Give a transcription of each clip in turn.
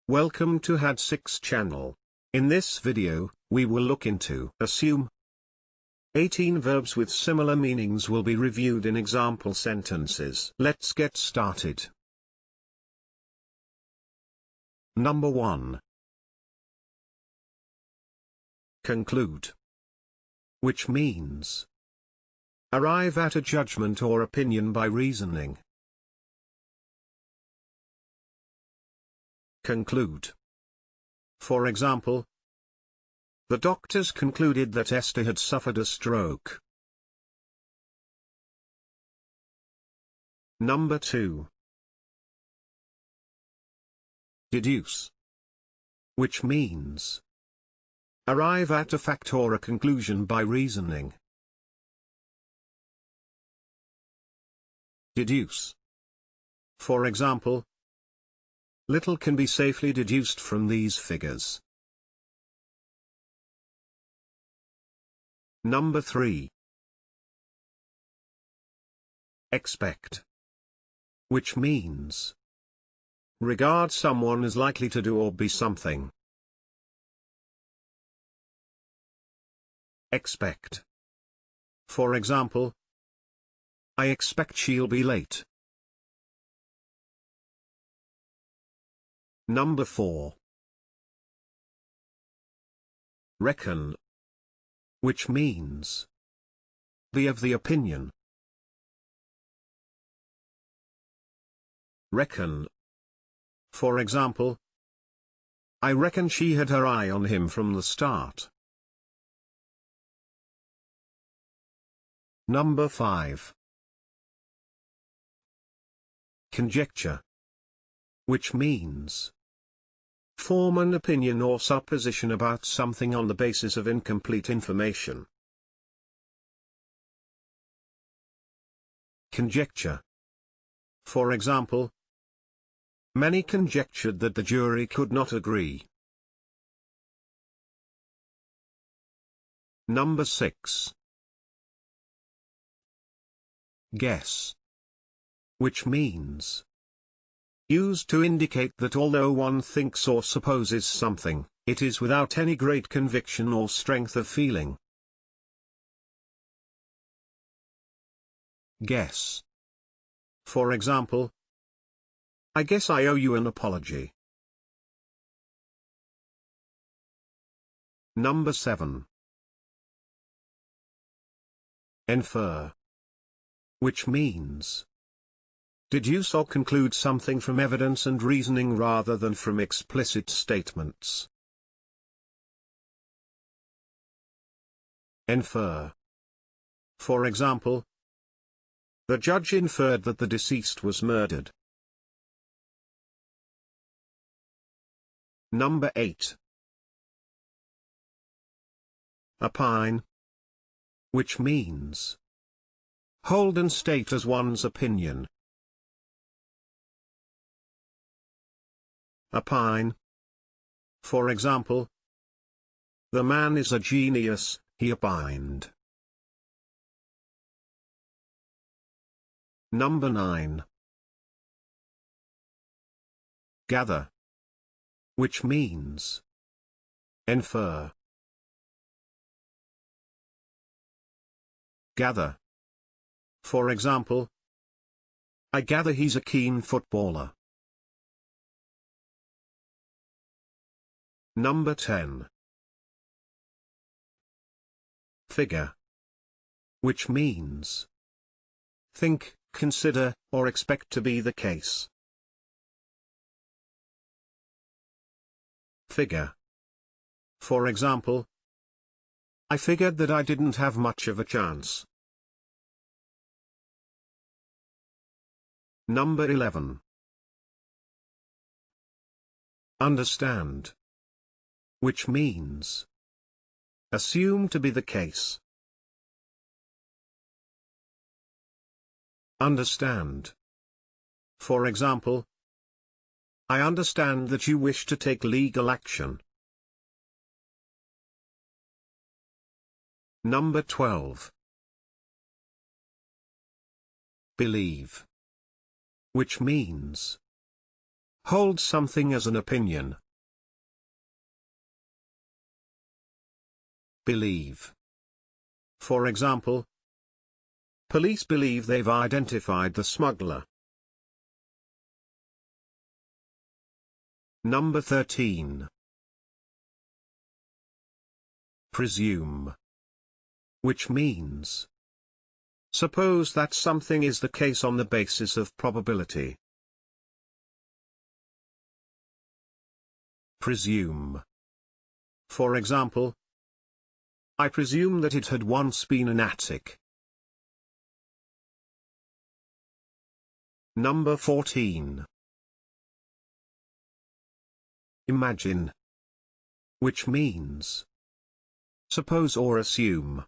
Welcome to had 6 channel. In this video, we will look into assume. 18 verbs with similar meanings will be reviewed in example sentences. Let's get started. Number 1. Conclude. Which means arrive at a judgment or opinion by reasoning. Conclude. For example, the doctors concluded that Esther had suffered a stroke. Number 2. Deduce. Which means arrive at a fact or a conclusion by reasoning. Deduce. For example, little can be safely deduced from these figures. Number 3. Expect. Which means regard someone as likely to do or be something. Expect. For example, I expect she'll be late. Number 4. Reckon. Which means be of the opinion. Reckon. For example, I reckon she had her eye on him from the start. Number 5. Conjecture. Which means form an opinion or supposition about something on the basis of incomplete information. Conjecture. For example, many conjectured that the jury could not agree. Number 6. Guess. Which means used to indicate that although one thinks or supposes something, it is without any great conviction or strength of feeling. Guess. For example, I guess I owe you an apology. Number 7. Infer. Which means deduce or conclude something from evidence and reasoning rather than from explicit statements. Infer. For example, the judge inferred that the deceased was murdered. Number 8. Opine. Which means hold and state as one's opinion. Opine. For example, the man is a genius, he opined. Number 9. Gather. Which means infer. Gather. For example, I gather he's a keen footballer. Number 10. Figure. Which means think, consider, or expect to be the case. Figure. For example, I figured that I didn't have much of a chance. Number 11. Understand. Which means assume to be the case. Understand. For example, I understand that you wish to take legal action. Number 12. Believe. Which means Hold something as an opinion. Believe. For example, police believe they've identified the smuggler. Number 13. Presume. Which means, suppose that something is the case on the basis of probability. Presume. For example, I presume that it had once been an attic. Number 14. Imagine. Which means, suppose or assume.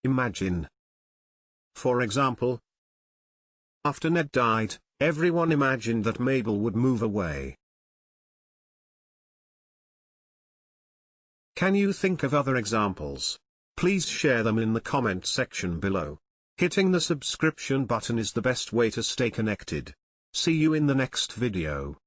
Imagine. For example, after Ned died, everyone imagined that Mabel would move away. Can you think of other examples? Please share them in the comment section below. Hitting the subscription button is the best way to stay connected. See you in the next video.